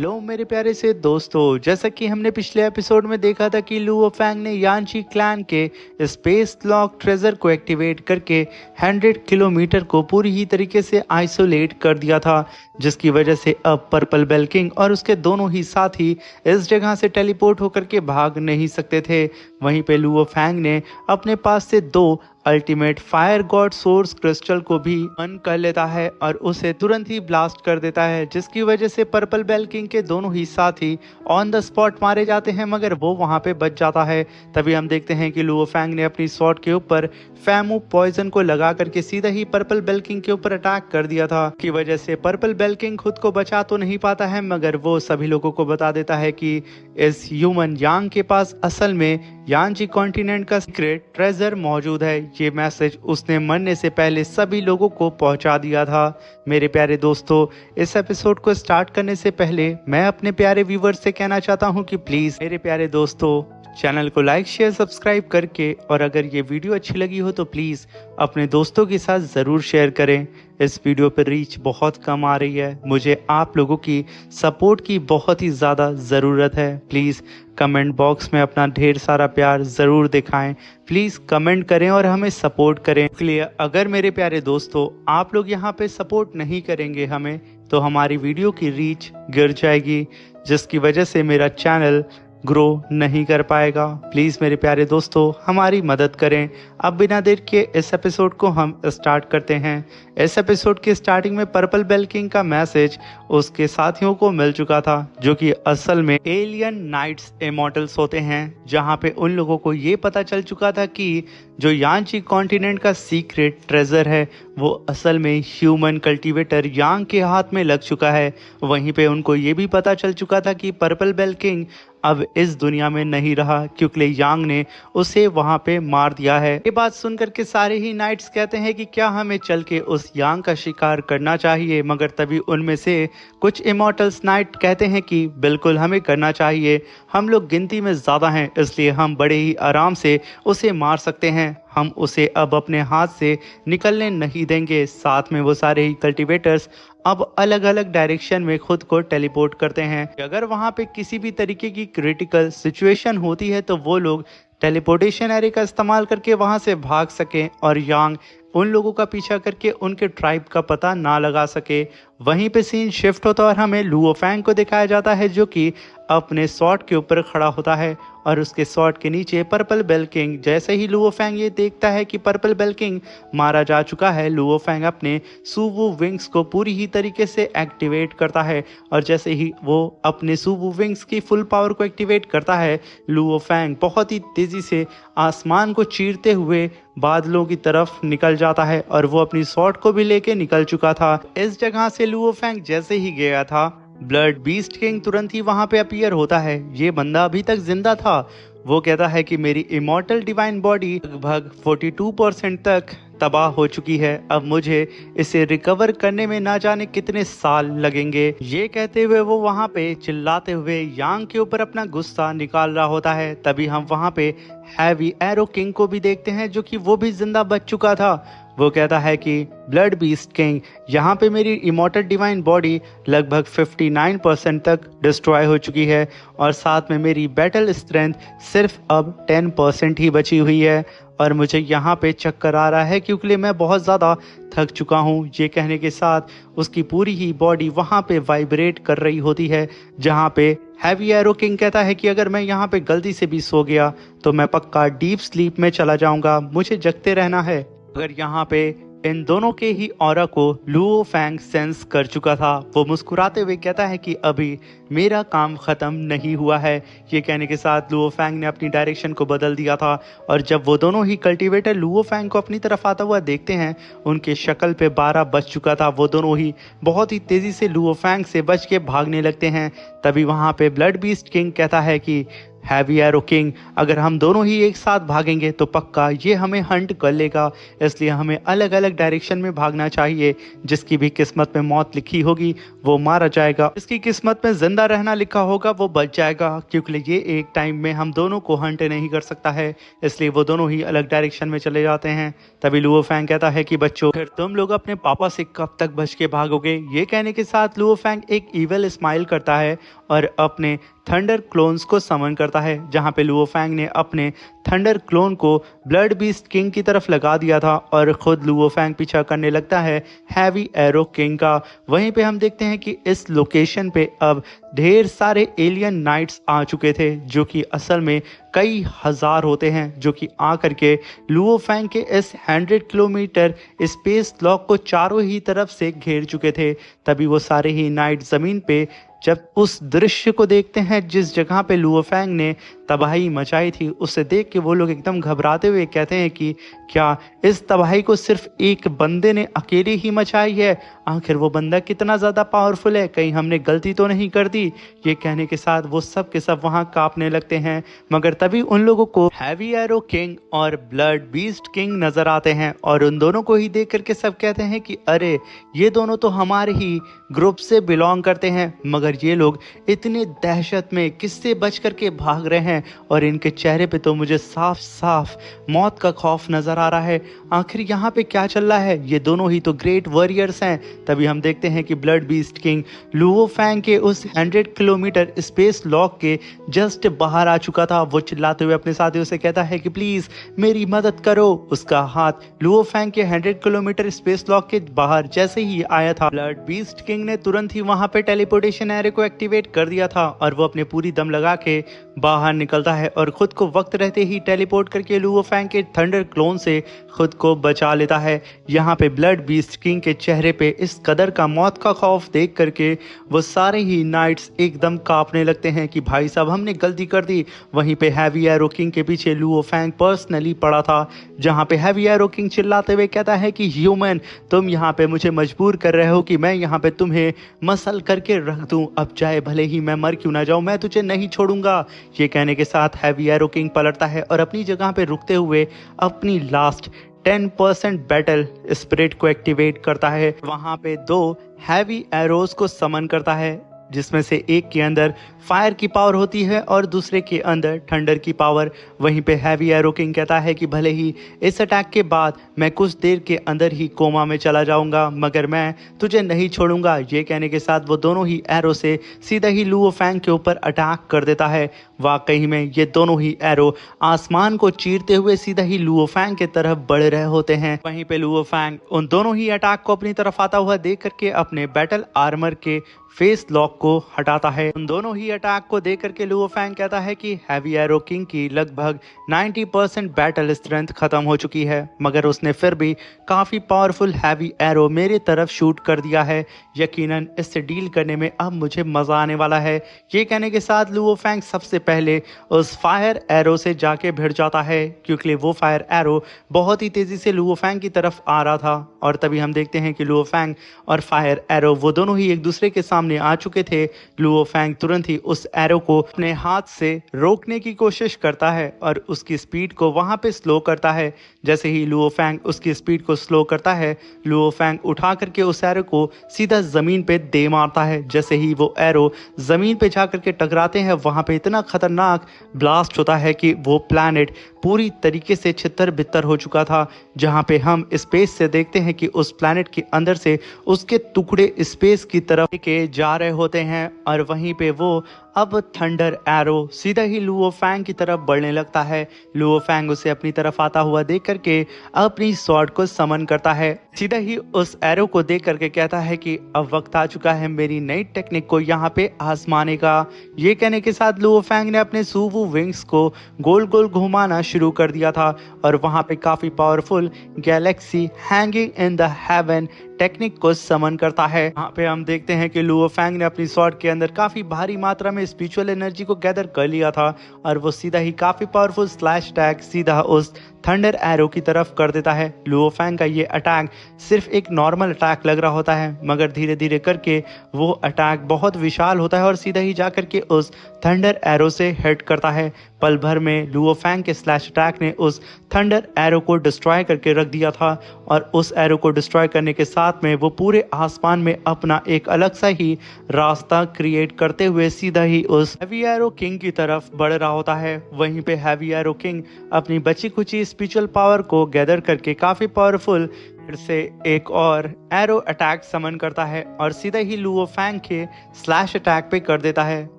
Hello मेरे प्यारे से दोस्तों, जैसा कि हमने पिछले एपिसोड में देखा था कि लुओ फैंग ने यानची क्लैन के स्पेस लॉक ट्रेजर को एक्टिवेट करके 100 किलोमीटर को पूरी ही तरीके से आइसोलेट कर दिया था, जिसकी वजह से अब पर्पल बेल किंग और उसके दोनों ही साथी इस जगह से टेलीपोर्ट होकर के भाग नहीं सकते थे। वहीं पे लुओ फैंग ने अपने पास से दो ultimate fire God source crystal को भी ऑन कर लेता है और उसे तुरंत ही ब्लास्ट कर देता है, जिसकी वजह से पर्पल बेल किंग के दोनों ही साथी ऑन द स्पॉट मारे जाते हैं, मगर वो वहां पे बच जाता है। तभी हम देखते हैं कि लुओ फैंग ने अपनी स्वॉर्ड के ऊपर फैमू पॉइजन को लगा करके सीधा ही पर्पल बेल किंग के ऊपर अटैक कर दिया था, की वजह से पर्पल बेल किंग खुद को बचा तो नहीं पाता है, मगर वो सभी लोगों को बता देता है कि इस ह्यूमन यांग के पास असल में यांची कॉन्टिनेंट का सीक्रेट ट्रेजर मौजूद है। ये मैसेज उसने मरने से पहले सभी लोगों को पहुंचा दिया था। मेरे प्यारे दोस्तों, इस एपिसोड को स्टार्ट करने से पहले मैं अपने प्यारे व्यूवर्स से कहना चाहता हूं कि प्लीज मेरे प्यारे दोस्तों चैनल को लाइक शेयर सब्सक्राइब करके, और अगर ये वीडियो अच्छी लगी हो तो प्लीज़ अपने दोस्तों के साथ ज़रूर शेयर करें। इस वीडियो पर रीच बहुत कम आ रही है, मुझे आप लोगों की सपोर्ट की बहुत ही ज़्यादा ज़रूरत है। प्लीज़ कमेंट बॉक्स में अपना ढेर सारा प्यार ज़रूर दिखाएं, प्लीज़ कमेंट करें और हमें सपोर्ट करें। इसलिए अगर मेरे प्यारे दोस्तों आप लोग यहाँ पे सपोर्ट नहीं करेंगे हमें, तो हमारी वीडियो की रीच गिर जाएगी, जिसकी वजह से मेरा चैनल ग्रो नहीं कर पाएगा। प्लीज़ मेरे प्यारे दोस्तों हमारी मदद करें। अब बिना देर के इस एपिसोड को हम स्टार्ट करते हैं। इस एपिसोड के स्टार्टिंग में पर्पल बेल किंग का मैसेज उसके साथियों को मिल चुका था, जो कि असल में एलियन नाइट्स इमॉर्टल्स होते हैं, जहां पे उन लोगों को ये पता चल चुका था कि जो यांची कॉन्टिनेंट का सीक्रेट ट्रेजर है वो असल में ह्यूमन कल्टीवेटर यांग के हाथ में लग चुका है। वहीं पे उनको ये भी पता चल चुका था कि पर्पल बेल किंग अब इस दुनिया में नहीं रहा, क्योंकि यांग ने उसे वहां पे मार दिया है। ये बात सुनकर के सारे ही नाइट्स कहते हैं कि क्या हमें चल के उस यांग का शिकार करना चाहिए, मगर तभी उनमें से कुछ इमॉर्टल्स नाइट कहते हैं कि बिल्कुल हमें करना चाहिए, हम लोग गिनती में ज़्यादा हैं, इसलिए हम बड़े ही आराम से उसे मार सकते हैं, हम उसे अब अपने हाथ से निकलने नहीं देंगे। साथ में वो सारे ही कल्टीवेटर्स अब अलग अलग डायरेक्शन में खुद को टेलीपोर्ट करते हैं। अगर वहां पे किसी भी तरीके की क्रिटिकल सिचुएशन होती है तो वो लोग टेलीपोर्टेशन एरे का इस्तेमाल करके वहां से भाग सकें और यांग उन लोगों का पीछा करके उनके ट्राइब का पता ना लगा सके। वहीं पे सीन शिफ्ट होता और हमें लुओ फैंग को दिखाया जाता है, जो कि अपने स्वॉर्ड के ऊपर खड़ा होता है और उसके स्वॉर्ड के नीचे पर्पल बेल किंग। जैसे ही लुओ फैंग ये देखता है कि पर्पल बेल किंग मारा जा चुका है, लुओ फैंग अपने सुवु विंग्स को पूरी ही तरीके से एक्टिवेट करता है, और जैसे ही वो अपने सुवु विंग्स की फुल पावर को एक्टिवेट करता है, लुओ फैंग बहुत ही तेजी से आसमान को चीरते हुए बादलों की तरफ निकल जाता है, और वो अपनी स्वॉर्ड को भी लेके निकल चुका था। इस जगह से लुओ फैंग जैसे ही गया था, ब्लड बीस्ट किंग तुरंत ही वहां पे अपीयर होता है। ये बंदा अभी तक जिंदा था। वो कहता है कि मेरी इमॉर्टल डिवाइन बॉडी लगभग 42% तक तबाह हो चुकी है, अब मुझे इसे रिकवर करने में ना जाने कितने साल लगेंगे। ये कहते हुए वो वहां पे चिल्लाते हुए यांग के ऊपर अपना गुस्सा निकाल रहा होता है। तभी हम वहां पे हैवी एरो किंग को भी देखते हैं, जो कि वो भी जिंदा बच चुका था। वो कहता है कि ब्लड बीस्ट किंग, यहाँ पे मेरी इमॉर्टल डिवाइन बॉडी लगभग 59% तक डिस्ट्रॉय हो चुकी है, और साथ में मेरी बैटल स्ट्रेंथ सिर्फ अब 10% ही बची हुई है, और मुझे यहाँ पे चक्कर आ रहा है क्योंकि मैं बहुत ज़्यादा थक चुका हूँ। ये कहने के साथ उसकी पूरी ही बॉडी वहाँ पे वाइब्रेट कर रही होती है, जहाँ पे हैवी एरो किंग कहता है कि अगर मैं यहाँ पे गलती से भी सो गया तो मैं पक्का डीप स्लीप में चला जाऊँगा, मुझे जगते रहना है। अगर यहाँ पे इन दोनों के ही ऑरा को लुओ फैंग सेंस कर चुका था। वो मुस्कुराते हुए कहता है कि अभी मेरा काम ख़त्म नहीं हुआ है। ये कहने के साथ लुओ फैंग ने अपनी डायरेक्शन को बदल दिया था, और जब वो दोनों ही कल्टीवेटर लुओ फैंग को अपनी तरफ आता हुआ देखते हैं, उनके शक्ल पे 12 बज चुका था। वो दोनों ही बहुत ही तेज़ी से लुओ फैंग से बच के भागने लगते हैं। तभी वहाँ पे ब्लड बीस्ट किंग कहता है कि हैवी एरो किंग, अगर हम दोनों ही एक साथ भागेंगे तो पक्का ये हमें हंट कर लेगा, इसलिए हमें अलग अलग डायरेक्शन में भागना चाहिए। जिसकी भी किस्मत में मौत लिखी होगी वो मारा जाएगा, जिसकी किस्मत में जिंदा रहना लिखा होगा वो बच जाएगा, क्योंकि ये एक टाइम में हम दोनों को हंट नहीं कर सकता है, इसलिए वो दोनों ही अलग डायरेक्शन में चले जाते हैं। तभी लुओ फैंग कहता है कि बच्चों, फिर तुम लोग अपने पापा से कब तक बच के भागोगे। ये कहने के साथ लुओ फैंग एक इविल स्माइल करता है और अपने थंडर क्लोन्स को समन करता है, जहां पे लुओ फैंग ने अपने थंडर क्लोन को ब्लड बीस्ट किंग की तरफ लगा दिया था और खुद लुओ फैंग पीछा करने लगता है हैवी एरो किंग का। वहीं पे हम देखते हैं कि इस लोकेशन पे अब ढेर सारे एलियन नाइट्स आ चुके थे, जो कि असल में कई हजार होते हैं, जो कि आकर के लुओ फैंग के इस 100 किलोमीटर स्पेस लॉक को चारों ही तरफ से घेर चुके थे। तभी वो सारे ही नाइट जमीन पे जब उस दृश्य को देखते हैं जिस जगह पे लुओ फैंग ने तबाही मचाई थी, उसे देख के वो लोग एकदम घबराते हुए कहते हैं कि क्या इस तबाही को सिर्फ एक बंदे ने अकेले ही मचाई है? आखिर वो बंदा कितना ज़्यादा पावरफुल है, कहीं हमने गलती तो नहीं कर दी? ये कहने के साथ वो सब के सब वहाँ कांपने लगते हैं, मगर तभी उन लोगों को हैवी एरो किंग और ब्लड बीस्ट किंग नजर आते हैं और उन दोनों को ही देख करके सब कहते हैं कि अरे ये दोनों तो हमारे ही ग्रुप से बिलोंग करते हैं, मगर ये लोग इतने दहशत में किससे बच करके भाग रहे हैं और इनके चेहरे पे तो मुझे साफ साफ मौत का खौफ नजर आ रहा है। आखिर यहाँ पे क्या चल रहा है? ये दोनों ही तो ग्रेट वॉरियर्स हैं। तभी हम देखते हैं कि blood beast king Luo Fang के उस 100 किलोमीटर स्पेस लॉक के जस्ट बाहर आ चुका था। वो चिल्लाते हुए अपने साथियों से कहता है कि प्लीज मेरी मदद करो। उसका हाथ लुओ फैंग के 100 किलोमीटर स्पेस लॉक के बाहर जैसे ही आया था, ब्लड बीस्ट किंग ने तुरंत ही वहां पे टेलीपोर्टेशन एरे को एक्टिवेट कर दिया था और वो अपने पूरी दम लगा के बाहर निकलता है और खुद को वक्त रहते ही टेलीपोर्ट करके लुओ फैंग के थंडर क्लोन से खुद को बचा लेता है। यहाँ पे ब्लड बीस्ट किंग के चेहरे पे इस कदर का मौत का खौफ देख करके वो सारे ही नाइट्स एकदम कांपने लगते हैं कि भाई साहब हमने गलती कर दी। वहीं पे हैवी एरो किंग के पीछे लुओ फैंग पर्सनली पड़ा था, जहाँ पे हैवी एरो किंग चिल्लाते हुए कहता है कि ह्यूमन, तुम यहाँ पे मुझे मजबूर कर रहे हो कि मैं यहाँ पे तुम्हें मसल करके रख दूं, अब चाहे भले ही मैं मर क्यों ना जाऊं, मैं तुझे नहीं छोड़ूंगा। ये कहने के साथ हैवी एरो किंग पलटता है और अपनी जगह पे रुकते हुए अपनी लास्ट 10% बैटल स्पिरिट को एक्टिवेट करता है। वहां पे 2 हैवी एरोज को समन करता है, जिसमें से एक के अंदर फायर की पावर होती है और दूसरे के अंदर थंडर की पावर। वहीं पे हैवी एरो किंग कहता है कि भले ही इस अटैक के बाद मैं कुछ देर के अंदर ही कोमा में चला जाऊंगा, मगर मैं तुझे नहीं छोड़ूंगा। ये कहने के साथ वो दोनों ही एरो से सीधा ही लुओ फैंग के ऊपर अटैक कर देता है। वाकई में ये दोनों ही एरो आसमान को चीरते हुए सीधा ही लुओ फैंग के तरफ बढ़ रहे होते हैं। वहीं पे लुओ फैंग उन दोनों ही अटैक को अपनी तरफ आता हुआ देख करके अपने बैटल आर्मर के फेस लॉक को हटाता है। उन दोनों ही अटैक को देख करके लुओ फैंग कहता है कि हैवी एरो किंग की लगभग 90% बैटल स्ट्रेंथ खत्म हो चुकी है, मगर उसने फिर भी काफी पावरफुल हैवी एरो मेरे तरफ शूट कर दिया है। यकीनन इससे डील करने में अब मुझे मजा आने वाला है। ये कहने के साथ लुओ फैंग सबसे पहले उस फायर एरो से जाके भिड़ जाता है, क्योंकि वो फायर एरो बहुत ही तेजी से लुओ फैंग की तरफ आ रहा था। और तभी हम देखते हैं कि लुओ फैंग और फायर एरो वो दोनों ही एक दूसरे के सामने आ चुके थे। लुओ फैंग तुरंत ही उस एरो को अपने हाथ से रोकने की कोशिश करता है और उसकी स्पीड को वहां पे स्लो करता है। जैसे ही लुओ फैंग उसकी स्पीड को स्लो करता है, लुओ फैंग उठा करके उस एरो को सीधा जमीन पे दे मारता है। जैसे ही वो एरो जमीन पे जा करके टकराते हैं, वहां पे इतना खतरनाक ब्लास्ट होता है कि वो प्लैनेट पूरी तरीके से छितर बितर हो चुका था। जहां पे हम स्पेस से देखते हैं कि उस प्लैनेट के अंदर से उसके टुकड़े स्पेस की तरफ के जा रहे होते हैं और वहीं पे वो अब थंडर एरो सीधा ही लुओ फैंग की तरफ बढ़ने लगता है। लुओ फैंग उसे अपनी तरफ आता हुआ देख करके अपनी स्वॉर्ड को समन करता है। सीधा ही उस एरो को देख करके कहता है कि अब वक्त आ चुका है मेरी नई टेक्निक को यहाँ पे आजमाने का। ये कहने के साथ लुओ फैंग ने अपने सूवू विंग्स को गोल गोल घुमाना शुरू कर दिया था और वहां पे काफी powerful Galaxy hanging in the haven technique को समन करता है। यहाँ पे हम देखते हैं कि लुओ फैंग ने अपनी स्वॉर्ड के अंदर काफी भारी मात्रा में स्पिरिचुअल एनर्जी को गैदर कर लिया था और वो सीधा ही काफी पावरफुल स्लैश अटैक सीधा उस थंडर एरो की तरफ कर देता है। लुओ फैंग का ये अटैक सिर्फ एक नॉर्मल अटैक लग रहा होता है, मगर धीरे धीरे करके वो अटैक बहुत विशाल होता है और सीधा ही जाकर के उस थंडर एरो से हिट करता है। पल भर में लुओ फैंग के स्लैश अटैक ने उस थंडर एरो को डिस्ट्रॉय करके रख दिया था और उस एरो को डिस्ट्रॉय करने के साथ में वो पूरे आसमान में अपना एक अलग सा ही रास्ता क्रिएट करते हुए सीधा ही उस हैवी एरो किंग की तरफ बढ़ रहा होता है। वहीं पे हैवी एरो किंग अपनी बची खुची स्पिरिचुअल पावर को गैदर करके काफी पावरफुल फिर से एक और एरो अटैक समन करता है और सीधा ही लुओ फैंग के स्लैश अटैक पे कर देता है,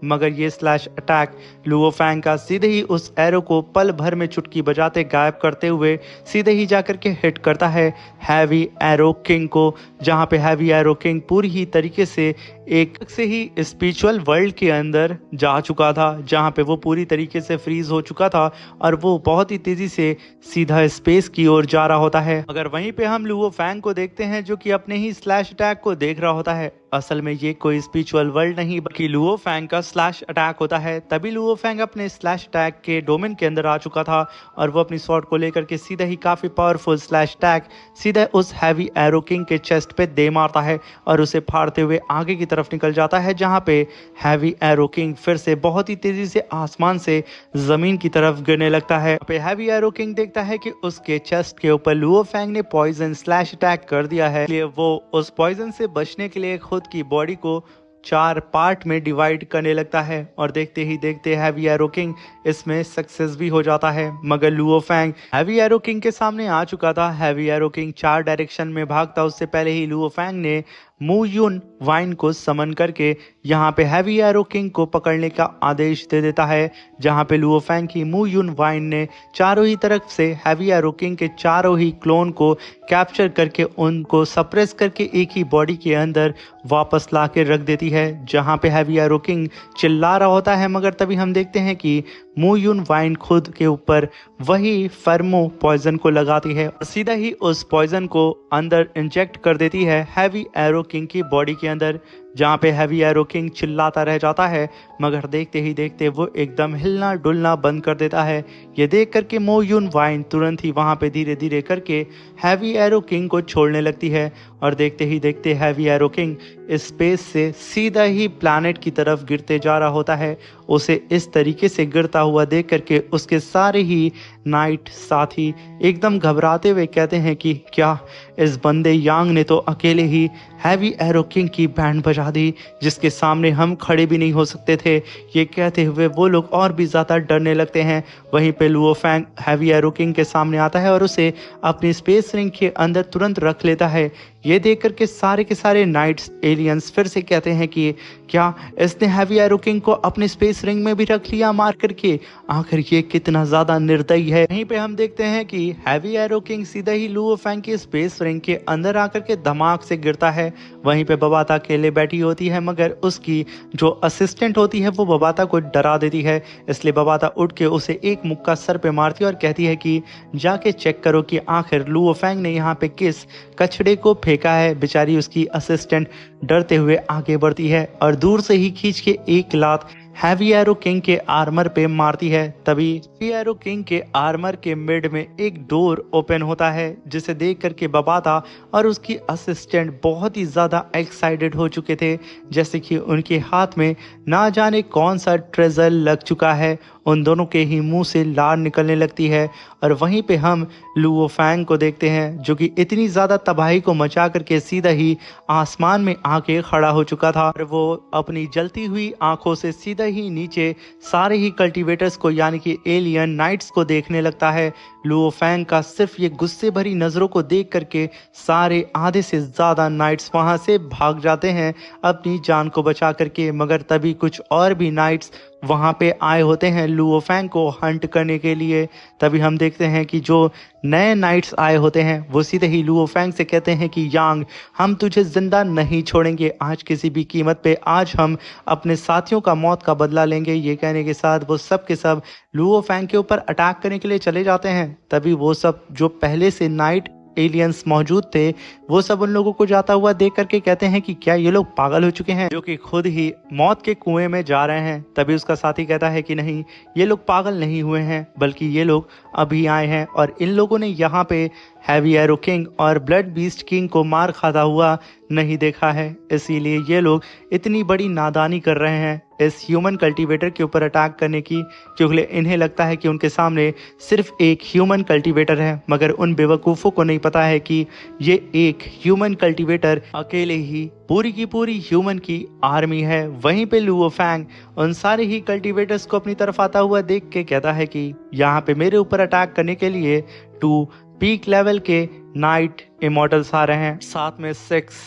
मगर ये स्लैश अटैक लुओ फैंग का सीधे ही उस एरो को पल भर में चुटकी बजाते गायब करते हुए सीधे ही जाकर के हिट करता है हैवी एरो किंग को, जहां पे हैवी एरो किंग पूरी ही तरीके से एक से ही स्पिरिचुअल वर्ल्ड के अंदर जा चुका था, जहां पे वो पूरी तरीके से फ्रीज हो चुका था और वो बहुत ही तेजी से सीधा स्पेस की ओर जा रहा होता है। अगर वहीं पे हम लुओ फैंग को देखते हैं जो कि अपने ही स्लैश अटैक को देख रहा होता है, असल में ये कोई स्पिरिचुअल वर्ल्ड नहीं बल्कि लुओ फैंग का स्लैश अटैक होता है। तभी लुओ फैंग अपने स्लैश अटैक के डोमेन के अंदर आ चुका था और वो अपनी स्वॉर्ड को लेकर के सीधा ही काफी पावरफुल स्लैश अटैक सीधा उस हैवी एरो किंग के चेस्ट पे दे मारता है और उसे फाड़ते हुए आगे की तरफ निकल जाता है, जहां पे हैवी एरो किंग फिर से बहुत ही तेजी से आसमान से जमीन की तरफ गिरने लगता है। पे हैवी एरो किंग देखता है कि उसके चेस्ट के ऊपर लुओ फैंग ने पॉइजन स्लैश अटैक कर दिया है, इसलिए वो उस पॉइजन से बचने के लिए खुद की बॉडी को 4 पार्ट में डिवाइड करने लगता है और देखते ही देखते हैवी एरो किंग इसमें सक्सेस भी हो जाता है। मगर Luo Fang heavy arrow king के सामने आ चुका था। हैवी एरो किंग 4 डायरेक्शन में भागता उससे पहले ही लुओ फैंग ने मू यून वाइन को समन करके यहाँ पे हैवी एरो किंग को पकड़ने का आदेश दे देता है, जहाँ पे लुओ फैंग की मू यून वाइन ने चारों ही तरफ से हैवी एरो किंग के चारों ही क्लोन को कैप्चर करके उनको सप्रेस करके एक ही बॉडी के अंदर वापस ला के रख देती है, जहाँ पे हैवी एरो किंग चिल्ला रहा होता है। मगर तभी हम देखते हैं कि मू यून वाइन खुद के ऊपर वही फर्मो पॉइजन को लगाती है और सीधा ही उस पॉइजन को अंदर इंजेक्ट कर देती है हैवी एरो किंग की बॉडी के अंदर, जहाँ पे हैवी एरो किंग चिल्लाता रह जाता है। मगर देखते ही देखते वो एकदम हिलना डुलना बंद कर देता है। ये देख करके मो यून वाइन तुरंत ही वहाँ पे धीरे धीरे करके हैवी एरो किंग को छोड़ने लगती है और देखते ही देखते हैवी एरो किंग स्पेस से सीधा ही प्लैनेट की तरफ गिरते जा रहा होता है। उसे इस तरीके से गिरता हुआ देख करके उसके सारे ही नाइट साथी एकदम घबराते हुए कहते हैं कि क्या इस बंदे यांग ने तो अकेले ही हैवी एरो किंग की बैंड बजा दी, जिसके सामने हम खड़े भी नहीं हो सकते थे। ये कहते हुए वो लोग और भी ज़्यादा डरने लगते हैं। वहीं पे Luo Fang heavy arrow king के सामने आता है और उसे अपनी स्पेस रिंग के अंदर तुरंत रख लेता है। ये देख करके सारे के सारे नाइट्स एलियंस फिर से कहते हैं कि क्या इसने हैवी एरो किंग को अपने स्पेस रिंग में भी रख लिया मार करके, आखिर ये कितना ज़्यादा निर्दयी है। वहीं पे हम देखते हैं कि हैवी एरो किंग सीधा ही लुओ फैंग की स्पेस रिंग के अंदर आकर के धमाक से गिरता है। वहीं पे बबाता अकेले बैठी होती है, मगर उसकी जो असिस्टेंट होती है वो बबाता को डरा देती है, इसलिए बबाता उठ के उसे एक मुक्का सर पे मारती है और कहती है कि जाके चेक करो कि आखिर लुओ फैंग ने यहाँ पे किस कचड़े को फेंका है। बेचारी उसकी असिस्टेंट डरते हुए आगे बढ़ती है और दूर से ही खींच के एक लात हैवी एरो किंग के आर्मर पे मारती है। तभी हैवी एरो किंग के आर्मर के मिड में एक डोर ओपन होता है, जिसे देख करके बबाता और उसकी असिस्टेंट बहुत ही ज्यादा एक्साइटेड हो चुके थे, जैसे कि उनके हाथ में ना जाने कौन सा ट्रेजर लग चुका है। उन दोनों के ही मुंह से लार निकलने लगती है और वहीं पे हम लुओ फैंग को देखते हैं, जो कि इतनी ज़्यादा तबाही को मचा करके सीधा ही आसमान में आके खड़ा हो चुका था और वो अपनी जलती हुई आंखों से सीधा ही नीचे सारे ही कल्टीवेटर्स को यानी कि एलियन नाइट्स को देखने लगता है। लुओ फैंग का सिर्फ ये गुस्से भरी नज़रों को देख करके सारे आधे से ज़्यादा नाइट्स वहाँ से भाग जाते हैं अपनी जान को बचा करके, मगर तभी कुछ और भी नाइट्स वहाँ पे आए होते हैं लुओ फैंग को हंट करने के लिए। तभी हम देखते हैं कि जो नए नाइट्स आए होते हैं वो सीधे ही लुओ फैंग से कहते हैं कि यांग, हम तुझे जिंदा नहीं छोड़ेंगे आज किसी भी कीमत पे, आज हम अपने साथियों का मौत का बदला लेंगे। ये कहने के साथ वो सब के सब लुओ फैंग के ऊपर अटैक करने के लिए चले जाते हैं। तभी वो सब जो पहले से नाइट एलियंस मौजूद थे वो सब उन लोगों को जाता हुआ देख करके कहते हैं कि क्या ये लोग पागल हो चुके हैं जो कि खुद ही मौत के कुएं में जा रहे हैं। तभी उसका साथी कहता है कि नहीं, ये लोग पागल नहीं हुए हैं, बल्कि ये लोग अभी आए हैं और इन लोगों ने यहाँ पे हैवी एरो किंग और ब्लड बीस्ट किंग को मार खाता हुआ नहीं देखा है, इसीलिए ये लोग इतनी बड़ी नादानी कर रहे हैं इस ह्यूमन कल्टीवेटर के ऊपर अटैक करने की, क्योंकि इन्हें लगता है कि उनके सामने सिर्फ एक ह्यूमन कल्टीवेटर है। मगर उन बेवकूफ़ों को नहीं पता है कि ये एक ह्यूमन कल्टीवेटर अकेले ही पूरी की पूरी ह्यूमन की आर्मी है। वहीं पे लुओ फैंग उन सारे ही कल्टीवेटर्स को अपनी तरफ आता हुआ देख के कहता है कि यहाँ पे मेरे ऊपर अटैक करने के लिए 2 पीक लेवल के नाइट इमॉर्टल्स आ रहे हैं, साथ में 6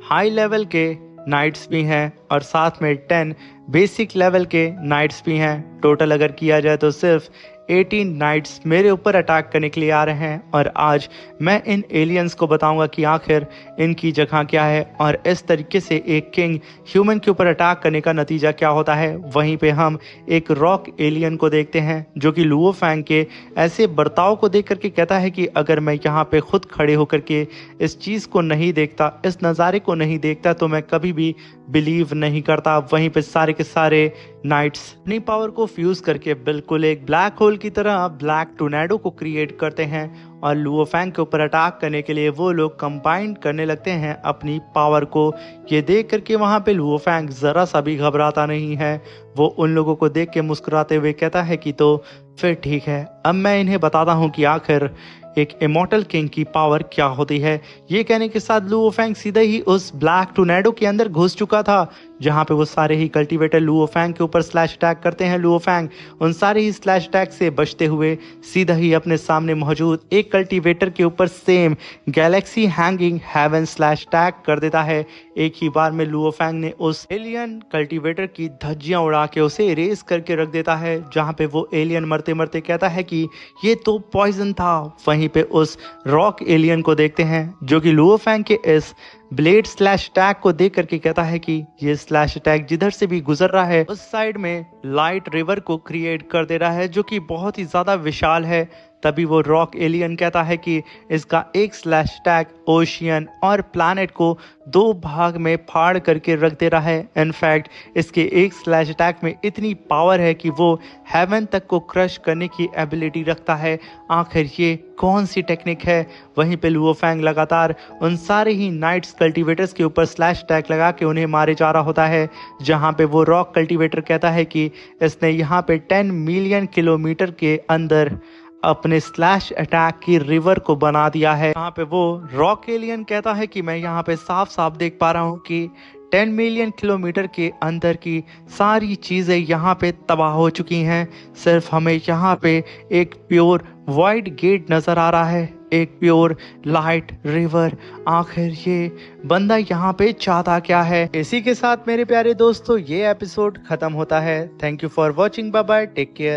हाई लेवल के नाइट्स भी हैं और साथ में 10 बेसिक लेवल के नाइट्स भी हैं। टोटल अगर किया जाए तो सिर्फ 18 नाइट्स मेरे ऊपर अटैक करने के लिए आ रहे हैं और आज मैं इन एलियंस को बताऊंगा कि आखिर इनकी जगह क्या है और इस तरीके से एक किंग ह्यूमन के ऊपर अटैक करने का नतीजा क्या होता है। वहीं पे हम एक रॉक एलियन को देखते हैं जो कि लुओ फैंग के ऐसे बर्ताव को देख करके कहता है कि अगर मैं यहाँ पे खुद खड़े होकर के इस चीज़ को नहीं देखता, इस नज़ारे को नहीं देखता, तो मैं कभी भी बिलीव नहीं करता। वहीं पे सारे के सारे नाइट्स अपनी पावर को फ्यूज करके बिल्कुल एक ब्लैक होल की तरह ब्लैक टोर्नेडो को क्रिएट करते हैं और लुओ फैंग के ऊपर अटैक करने के लिए वो लोग कंबाइन करने लगते हैं अपनी पावर को। ये देख करके वहाँ पे लुओ फैंग ज़रा सा भी घबराता नहीं है, वो उन लोगों को देख के मुस्कुराते हुए कहता है कि तो फिर ठीक है, अब मैं इन्हें बताता हूँ कि आखिर एक इमॉर्टल किंग की पावर क्या होती है। ये कहने के साथ लुओ फैंग सीधे ही उस ब्लैक टोर्नेडो के अंदर घुस चुका था जहां पे वो सारे ही कल्टीवेटर लुओ फैंग के ऊपर स्लैश अटैक करते हैं। लुओ फैंग उन सारे ही स्लैश अटैक से बचते हुए सीधा ही अपने सामने मौजूद एक कल्टीवेटर के ऊपर same galaxy hanging heaven slash attack कर देता है। एक ही बार में लुओ फैंग ने उस एलियन कल्टीवेटर की धज्जियां उड़ा के उसे इरेज करके रख देता है, जहां पे वो एलियन मरते मरते कहता है कि ये तो पॉइजन था। वहीं पे उस रॉक एलियन को देखते हैं जो कि लुओ फैंग के इस ब्लेड स्लैश अटैक को देख करके कहता है कि ये स्लैश अटैक जिधर से भी गुजर रहा है उस साइड में लाइट रिवर को क्रिएट कर दे रहा है जो कि बहुत ही ज्यादा विशाल है। तभी वो रॉक एलियन कहता है कि इसका एक स्लैश अटैक ओशियन और प्लैनेट को 2 भाग में फाड़ करके रख दे रहा है। इनफैक्ट इसके एक स्लैश अटैक में इतनी पावर है कि वो हेवन तक को क्रश करने की एबिलिटी रखता है। आखिर ये कौन सी टेक्निक है। वहीं पे लुओ फैंग लगातार उन सारे ही नाइट्स कल्टीवेटर्स के ऊपर स्लैश अटैक लगा के उन्हें मारे जा रहा होता है, जहां पे वो रॉक कल्टीवेटर कहता है कि इसने यहाँ पे 10 मिलियन किलोमीटर के अंदर अपने स्लैश अटैक की रिवर को बना दिया है। यहाँ पे वो रॉक एलियन कहता है कि मैं यहाँ पे साफ साफ देख पा रहा हूँ कि 10 मिलियन किलोमीटर के अंदर की सारी चीज़ें यहाँ पे तबाह हो चुकी हैं। सिर्फ हमें यहाँ पे एक प्योर वाइट गेट नज़र आ रहा है, एक प्योर लाइट रिवर। आखिर ये बंदा यहाँ पे चाहता क्या है। इसी के साथ मेरे प्यारे दोस्तों ये एपिसोड खत्म होता है। Thank you for watching, bye bye, take care.